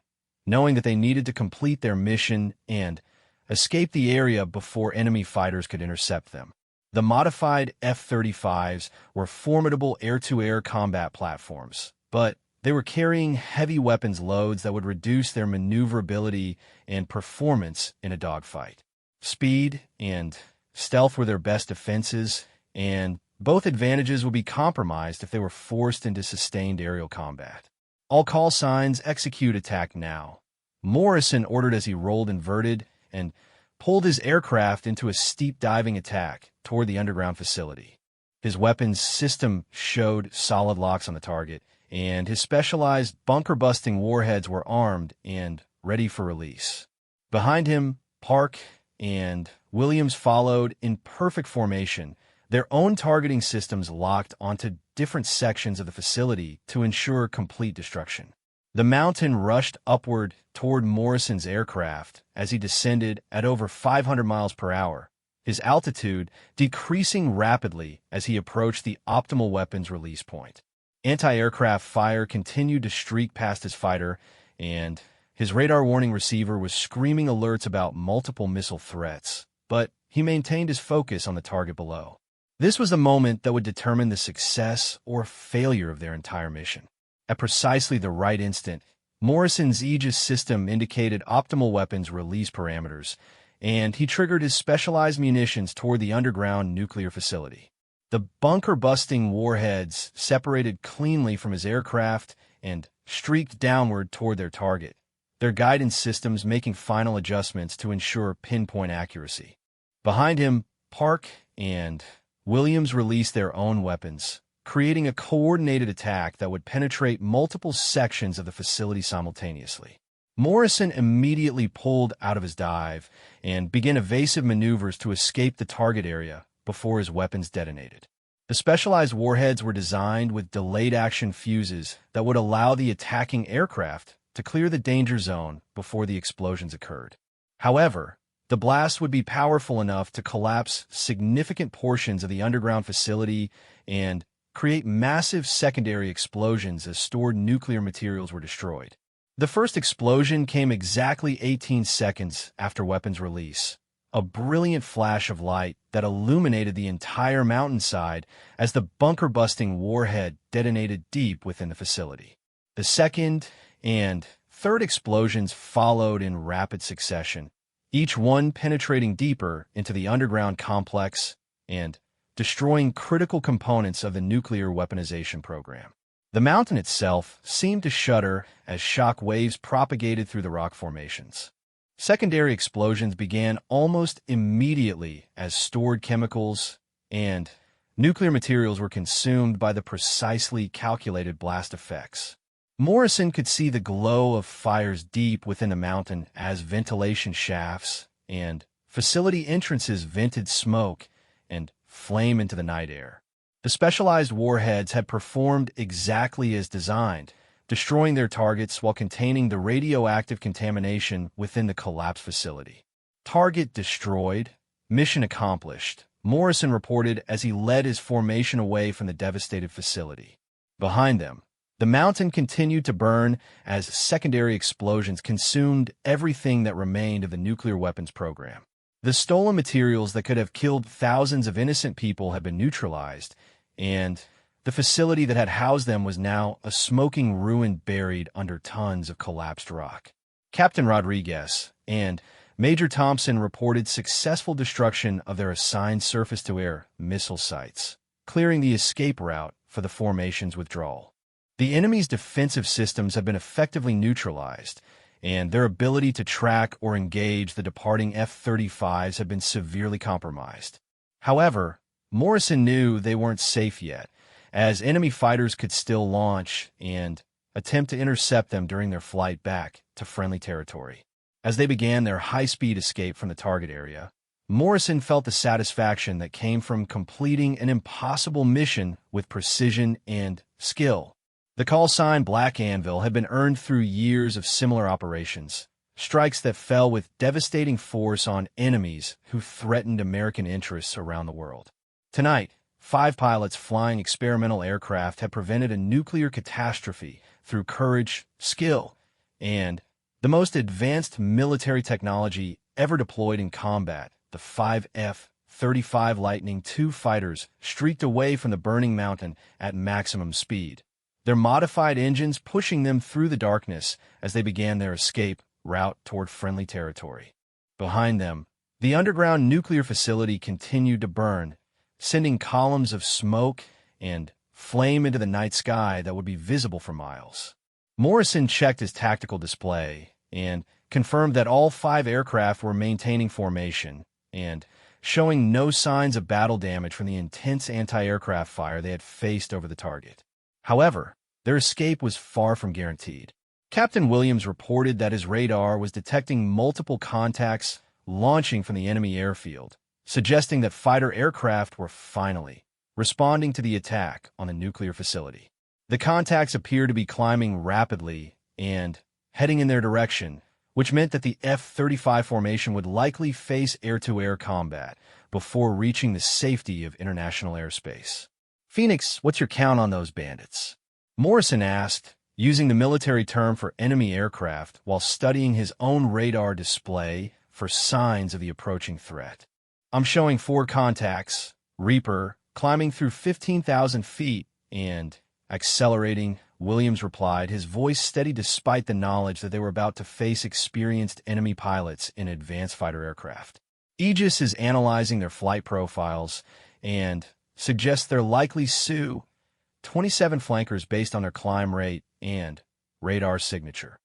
knowing that they needed to complete their mission and escape the area before enemy fighters could intercept them. The modified F-35s were formidable air-to-air combat platforms, but they were carrying heavy weapons loads that would reduce their maneuverability and performance in a dogfight. Speed and stealth were their best defenses, and both advantages would be compromised if they were forced into sustained aerial combat. All call signs, execute attack now. Morrison ordered as he rolled inverted and pulled his aircraft into a steep diving attack toward the underground facility. His weapons system showed solid locks on the target, and his specialized bunker-busting warheads were armed and ready for release. Behind him, Park and Williams followed in perfect formation, their own targeting systems locked onto different sections of the facility to ensure complete destruction. The Mountain rushed upward toward Morrison's aircraft as he descended at over 500 miles per hour, his altitude decreasing rapidly as he approached the optimal weapons release point. Anti-aircraft fire continued to streak past his fighter, and his radar warning receiver was screaming alerts about multiple missile threats, but he maintained his focus on the target below. This was the moment that would determine the success or failure of their entire mission. At precisely the right instant, Morrison's Aegis system indicated optimal weapons release parameters, and he triggered his specialized munitions toward the underground nuclear facility. The bunker-busting warheads separated cleanly from his aircraft and streaked downward toward their target, their guidance systems making final adjustments to ensure pinpoint accuracy. Behind him, Park and Williams released their own weapons, creating a coordinated attack that would penetrate multiple sections of the facility simultaneously. Morrison immediately pulled out of his dive and began evasive maneuvers to escape the target area before his weapons detonated. The specialized warheads were designed with delayed action fuses that would allow the attacking aircraft to clear the danger zone before the explosions occurred. However, the blast would be powerful enough to collapse significant portions of the underground facility and create massive secondary explosions as stored nuclear materials were destroyed. The first explosion came exactly 18 seconds after weapons release, a brilliant flash of light that illuminated the entire mountainside as the bunker-busting warhead detonated deep within the facility. The second and third explosions followed in rapid succession, each one penetrating deeper into the underground complex and destroying critical components of the nuclear weaponization program. The mountain itself seemed to shudder as shock waves propagated through the rock formations. Secondary explosions began almost immediately as stored chemicals and nuclear materials were consumed by the precisely calculated blast effects. Morrison could see the glow of fires deep within the mountain as ventilation shafts and facility entrances vented smoke and flame into the night air. The specialized warheads had performed exactly as designed, destroying their targets while containing the radioactive contamination within the collapsed facility. Target destroyed, mission accomplished, Morrison reported as he led his formation away from the devastated facility. Behind them, the mountain continued to burn as secondary explosions consumed everything that remained of the nuclear weapons program. The stolen materials that could have killed thousands of innocent people had been neutralized, and the facility that had housed them was now a smoking ruin buried under tons of collapsed rock. Captain Rodriguez and Major Thompson reported successful destruction of their assigned surface-to-air missile sites, clearing the escape route for the formation's withdrawal. The enemy's defensive systems have been effectively neutralized, and their ability to track or engage the departing F-35s had been severely compromised. However, Morrison knew they weren't safe yet, as enemy fighters could still launch and attempt to intercept them during their flight back to friendly territory. As they began their high-speed escape from the target area, Morrison felt the satisfaction that came from completing an impossible mission with precision and skill. The call sign Black Anvil had been earned through years of similar operations, strikes that fell with devastating force on enemies who threatened American interests around the world. Tonight, 5 pilots flying experimental aircraft had prevented a nuclear catastrophe through courage, skill, and the most advanced military technology ever deployed in combat. The 5 F-35 Lightning II fighters streaked away from the burning mountain at maximum speed, their modified engines pushing them through the darkness as they began their escape route toward friendly territory. Behind them, the underground nuclear facility continued to burn, sending columns of smoke and flame into the night sky that would be visible for miles. Morrison checked his tactical display and confirmed that all 5 aircraft were maintaining formation and showing no signs of battle damage from the intense anti-aircraft fire they had faced over the target. However, their escape was far from guaranteed. Captain Williams reported that his radar was detecting multiple contacts launching from the enemy airfield, suggesting that fighter aircraft were finally responding to the attack on the nuclear facility. The contacts appeared to be climbing rapidly and heading in their direction, which meant that the F-35 formation would likely face air-to-air combat before reaching the safety of international airspace. "Phoenix, what's your count on those bandits?" Morrison asked, using the military term for enemy aircraft while studying his own radar display for signs of the approaching threat. "I'm showing 4 contacts, Reaper, climbing through 15,000 feet, and accelerating," Williams replied, his voice steady despite the knowledge that they were about to face experienced enemy pilots in advanced fighter aircraft. Aegis is analyzing their flight profiles and suggests they're likely Su-27 flankers based on their climb rate and radar signature.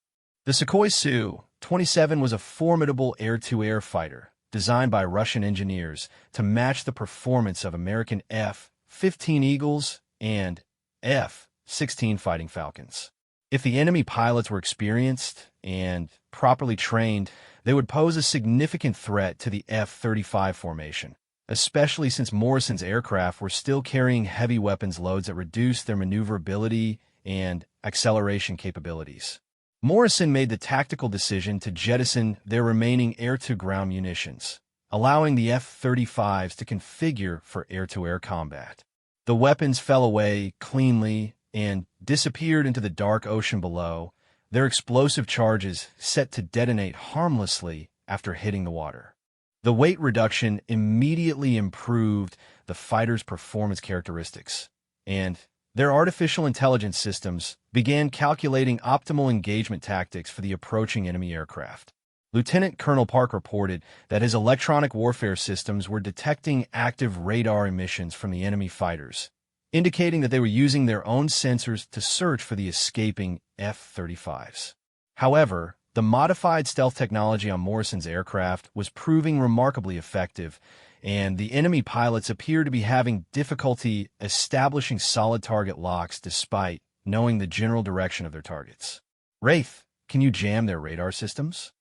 The Sukhoi Su-27 was a formidable air-to-air fighter designed by Russian engineers to match the performance of American F-15 Eagles and F-16 Fighting Falcons. If the enemy pilots were experienced and properly trained, they would pose a significant threat to the F-35 formation, especially since Morrison's aircraft were still carrying heavy weapons loads that reduced their maneuverability and acceleration capabilities. Morrison made the tactical decision to jettison their remaining air-to-ground munitions, allowing the F-35s to configure for air-to-air combat. The weapons fell away cleanly and disappeared into the dark ocean below, their explosive charges set to detonate harmlessly after hitting the water. The weight reduction immediately improved the fighters' performance characteristics, and their artificial intelligence systems began calculating optimal engagement tactics for the approaching enemy aircraft. Lieutenant Colonel Park reported that his electronic warfare systems were detecting active radar emissions from the enemy fighters, indicating that they were using their own sensors to search for the escaping F-35s. However, the modified stealth technology on Morrison's aircraft was proving remarkably effective, and the enemy pilots appeared to be having difficulty establishing solid target locks despite knowing the general direction of their targets. "Wraith, can you jam their radar systems?"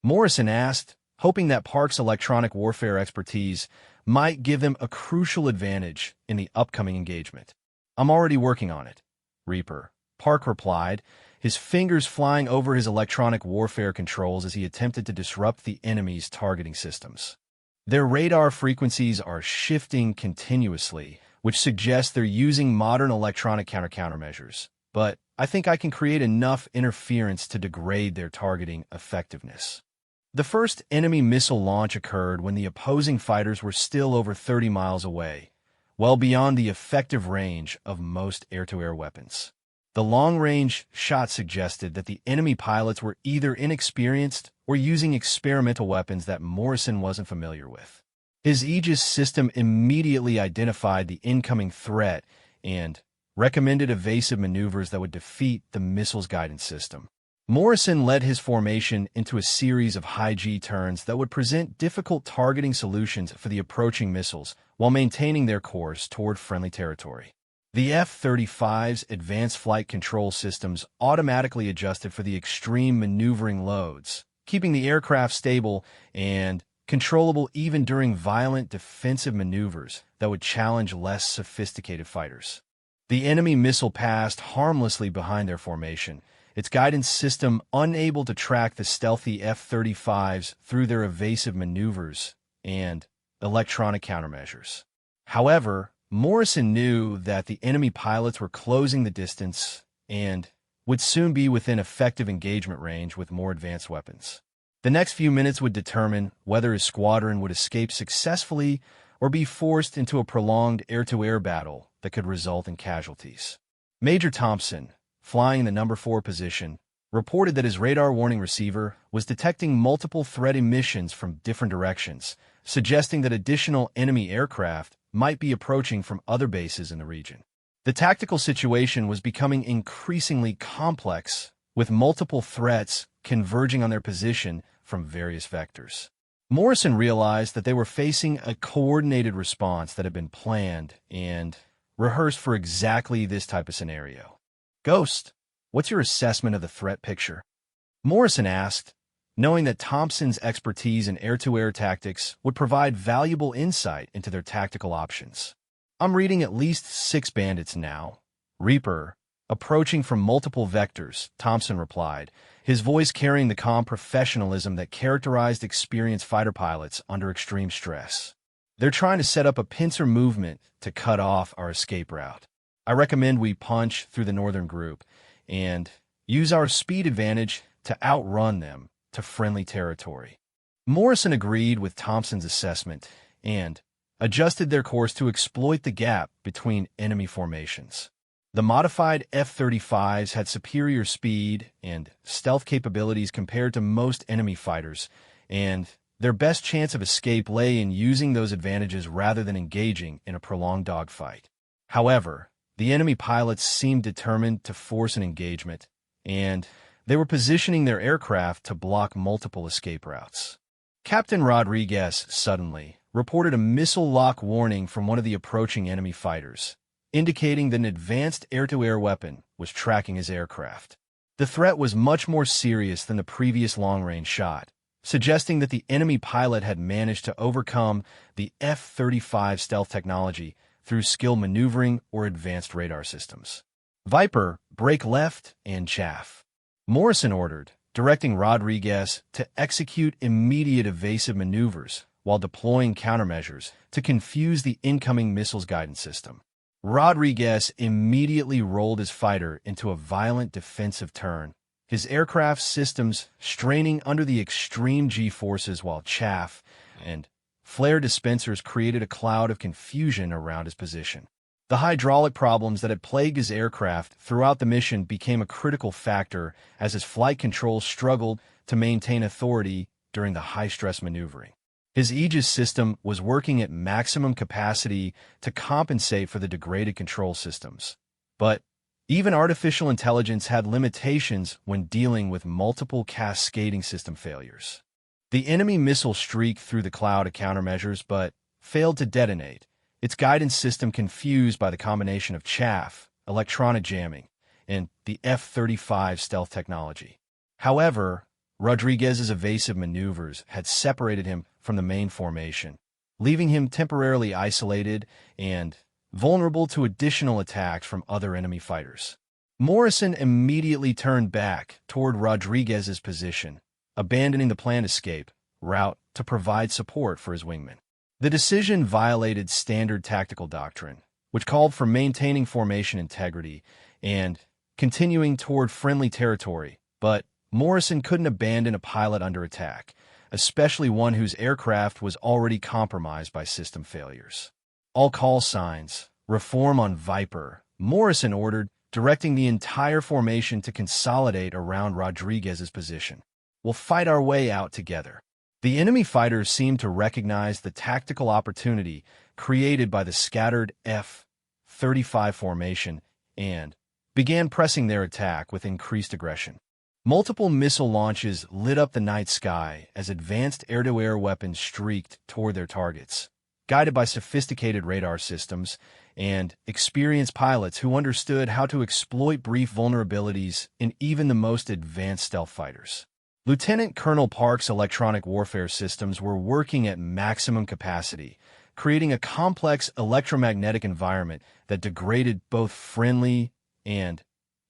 Morrison asked, hoping that Park's electronic warfare expertise might give them a crucial advantage in the upcoming engagement. "I'm already working on it, Reaper," Park replied, his fingers flying over his electronic warfare controls as he attempted to disrupt the enemy's targeting systems. Their radar frequencies are shifting continuously, which suggests they're using modern electronic countermeasures. But I think I can create enough interference to degrade their targeting effectiveness. The first enemy missile launch occurred when the opposing fighters were still over 30 miles away, well beyond the effective range of most air-to-air weapons. The long-range shot suggested that the enemy pilots were either inexperienced or using experimental weapons that Morrison wasn't familiar with. His Aegis system immediately identified the incoming threat and recommended evasive maneuvers that would defeat the missile's guidance system. Morrison led his formation into a series of high G turns that would present difficult targeting solutions for the approaching missiles while maintaining their course toward friendly territory. The F-35's advanced flight control systems automatically adjusted for the extreme maneuvering loads, keeping the aircraft stable and controllable even during violent defensive maneuvers that would challenge less sophisticated fighters. The enemy missile passed harmlessly behind their formation, its guidance system unable to track the stealthy F-35s through their evasive maneuvers and electronic countermeasures. However, Morrison knew that the enemy pilots were closing the distance and would soon be within effective engagement range with more advanced weapons. The next few minutes would determine whether his squadron would escape successfully or be forced into a prolonged air-to-air battle that could result in casualties. Major Thompson, flying in the number 4 position, reported that his radar warning receiver was detecting multiple threat emissions from different directions, suggesting that additional enemy aircraft might be approaching from other bases in the region. The tactical situation was becoming increasingly complex, with multiple threats converging on their position from various vectors. Morrison realized that they were facing a coordinated response that had been planned and rehearsed for exactly this type of scenario. "Ghost, what's your assessment of the threat picture?" Morrison asked, knowing that Thompson's expertise in air-to-air tactics would provide valuable insight into their tactical options. "I'm reading at least 6 bandits now. Reaper, approaching from multiple vectors," Thompson replied, his voice carrying the calm professionalism that characterized experienced fighter pilots under extreme stress. "They're trying to set up a pincer movement to cut off our escape route. I recommend we punch through the northern group and use our speed advantage to outrun them to friendly territory." Morrison agreed with Thompson's assessment and adjusted their course to exploit the gap between enemy formations. The modified F-35s had superior speed and stealth capabilities compared to most enemy fighters, and their best chance of escape lay in using those advantages rather than engaging in a prolonged dogfight. However, the enemy pilots seemed determined to force an engagement, and they were positioning their aircraft to block multiple escape routes. Captain Rodriguez suddenly reported a missile lock warning from one of the approaching enemy fighters, indicating that an advanced air-to-air weapon was tracking his aircraft. The threat was much more serious than the previous long-range shot, suggesting that the enemy pilot had managed to overcome the F-35 stealth technology through skilled maneuvering or advanced radar systems. "Viper, brake left and chaff," Morrison ordered, directing Rodriguez to execute immediate evasive maneuvers while deploying countermeasures to confuse the incoming missiles guidance system. Rodriguez immediately rolled his fighter into a violent defensive turn, his aircraft systems straining under the extreme G-forces while chaff and flare dispensers created a cloud of confusion around his position. The hydraulic problems that had plagued his aircraft throughout the mission became a critical factor as his flight controls struggled to maintain authority during the high-stress maneuvering. His Aegis system was working at maximum capacity to compensate for the degraded control systems. But even artificial intelligence had limitations when dealing with multiple cascading system failures. The enemy missile streaked through the cloud of countermeasures but failed to detonate, its guidance system confused by the combination of chaff, electronic jamming, and the F-35 stealth technology. However, Rodriguez's evasive maneuvers had separated him from the main formation, leaving him temporarily isolated and vulnerable to additional attacks from other enemy fighters. Morrison immediately turned back toward Rodriguez's position, abandoning the planned escape route to provide support for his wingmen. The decision violated standard tactical doctrine, which called for maintaining formation integrity and continuing toward friendly territory, but Morrison couldn't abandon a pilot under attack, especially one whose aircraft was already compromised by system failures. "All call signs, reform on Viper," Morrison ordered, directing the entire formation to consolidate around Rodriguez's position. "We'll fight our way out together." The enemy fighters seemed to recognize the tactical opportunity created by the scattered F-35 formation and began pressing their attack with increased aggression. Multiple missile launches lit up the night sky as advanced air-to-air weapons streaked toward their targets, guided by sophisticated radar systems and experienced pilots who understood how to exploit brief vulnerabilities in even the most advanced stealth fighters. Lieutenant Colonel Park's electronic warfare systems were working at maximum capacity, creating a complex electromagnetic environment that degraded both friendly and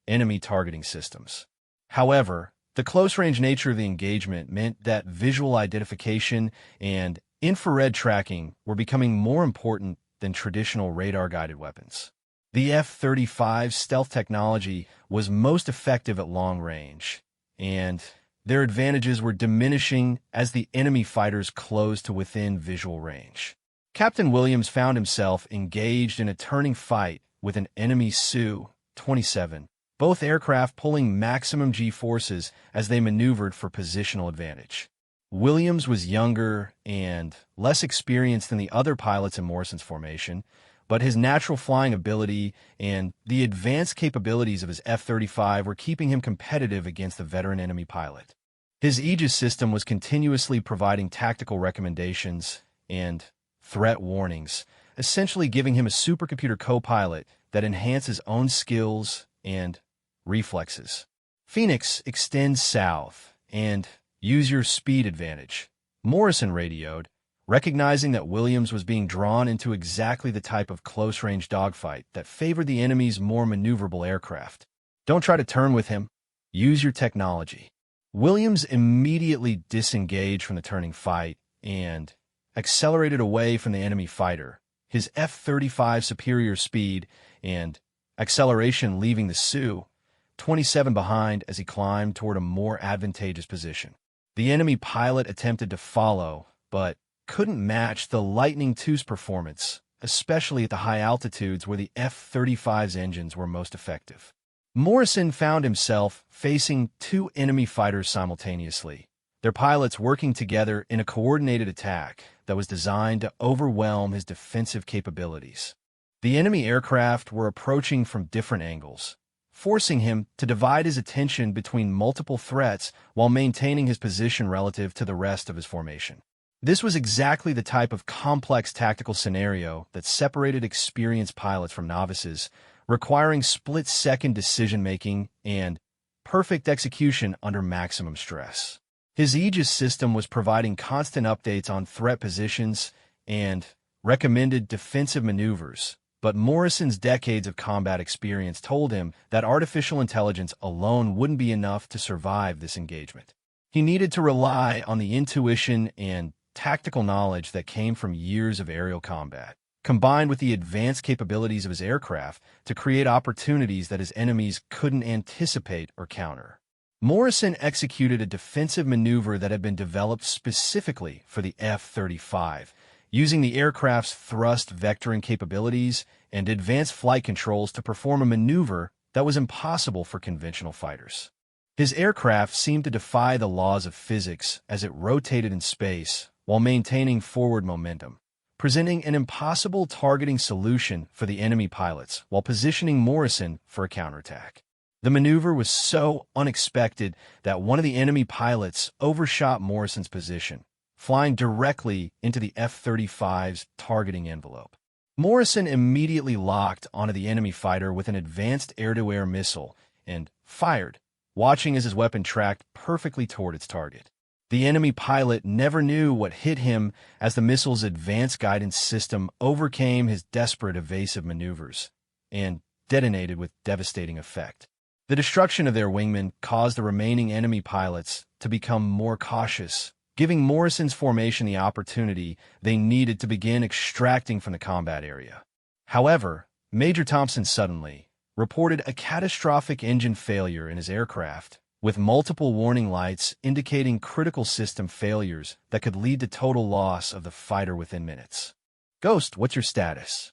enemy targeting systems. However, the close-range nature of the engagement meant that visual identification and infrared tracking were becoming more important than traditional radar-guided weapons. The F-35's stealth technology was most effective at long range, and their advantages were diminishing as the enemy fighters closed to within visual range. Captain Williams found himself engaged in a turning fight with an enemy Su-27, both aircraft pulling maximum G-forces as they maneuvered for positional advantage. Williams was younger and less experienced than the other pilots in Morrison's formation, but his natural flying ability and the advanced capabilities of his F-35 were keeping him competitive against the veteran enemy pilot. His Aegis system was continuously providing tactical recommendations and threat warnings, essentially giving him a supercomputer co-pilot that enhanced his own skills and reflexes. Phoenix, extend south and use your speed advantage, Morrison radioed, recognizing that Williams was being drawn into exactly the type of close-range dogfight that favored the enemy's more maneuverable aircraft. Don't try to turn with him. Use your technology. Williams immediately disengaged from the turning fight and accelerated away from the enemy fighter, his F-35 superior speed and acceleration leaving the Su-27 behind as he climbed toward a more advantageous position. The enemy pilot attempted to follow, but couldn't match the Lightning II's performance, especially at the high altitudes where the F-35's engines were most effective. Morrison found himself facing two enemy fighters simultaneously, their pilots working together in a coordinated attack that was designed to overwhelm his defensive capabilities. The enemy aircraft were approaching from different angles, forcing him to divide his attention between multiple threats while maintaining his position relative to the rest of his formation. This was exactly the type of complex tactical scenario that separated experienced pilots from novices, requiring split-second decision-making and perfect execution under maximum stress. His Aegis system was providing constant updates on threat positions and recommended defensive maneuvers, but Morrison's decades of combat experience told him that artificial intelligence alone wouldn't be enough to survive this engagement. He needed to rely on the intuition and tactical knowledge that came from years of aerial combat, combined with the advanced capabilities of his aircraft to create opportunities that his enemies couldn't anticipate or counter. Morrison executed a defensive maneuver that had been developed specifically for the F-35, using the aircraft's thrust vectoring capabilities and advanced flight controls to perform a maneuver that was impossible for conventional fighters. His aircraft seemed to defy the laws of physics as it rotated in space while maintaining forward momentum, presenting an impossible targeting solution for the enemy pilots while positioning Morrison for a counterattack. The maneuver was so unexpected that one of the enemy pilots overshot Morrison's position, flying directly into the F-35's targeting envelope. Morrison immediately locked onto the enemy fighter with an advanced air-to-air missile and fired, watching as his weapon tracked perfectly toward its target. The enemy pilot never knew what hit him as the missile's advanced guidance system overcame his desperate evasive maneuvers and detonated with devastating effect. The destruction of their wingman caused the remaining enemy pilots to become more cautious, giving Morrison's formation the opportunity they needed to begin extracting from the combat area. However, Major Thompson suddenly reported a catastrophic engine failure in his aircraft, with multiple warning lights indicating critical system failures that could lead to total loss of the fighter within minutes. "Ghost, what's your status?"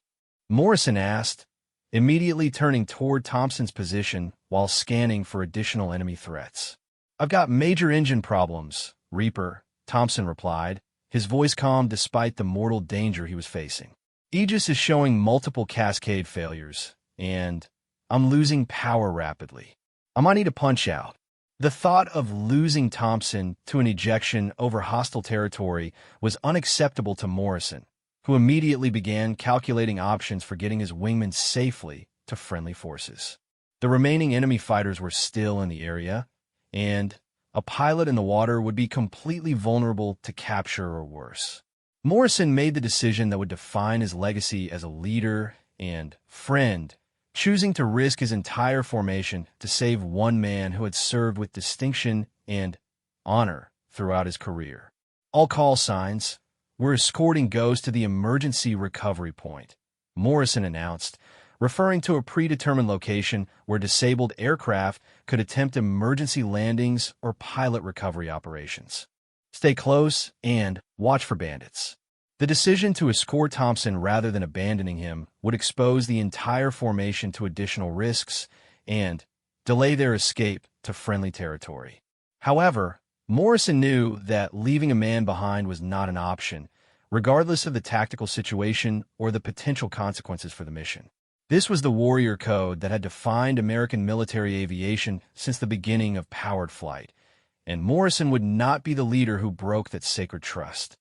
Morrison asked, immediately turning toward Thompson's position while scanning for additional enemy threats. "I've got major engine problems, Reaper," Thompson replied, his voice calm despite the mortal danger he was facing. "Aegis is showing multiple cascade failures, and I'm losing power rapidly. I might need a punch-out." The thought of losing Thompson to an ejection over hostile territory was unacceptable to Morrison, who immediately began calculating options for getting his wingmen safely to friendly forces. The remaining enemy fighters were still in the area, and a pilot in the water would be completely vulnerable to capture or worse. Morrison made the decision that would define his legacy as a leader and friend, choosing to risk his entire formation to save one man who had served with distinction and honor throughout his career. All call signs were escorting Ghost to the emergency recovery point, Morrison announced, referring to a predetermined location where disabled aircraft could attempt emergency landings or pilot recovery operations. Stay close and watch for bandits. The decision to escort Thompson rather than abandoning him would expose the entire formation to additional risks and delay their escape to friendly territory. However, Morrison knew that leaving a man behind was not an option, regardless of the tactical situation or the potential consequences for the mission. This was the warrior code that had defined American military aviation since the beginning of powered flight, and Morrison would not be the leader who broke that sacred trust.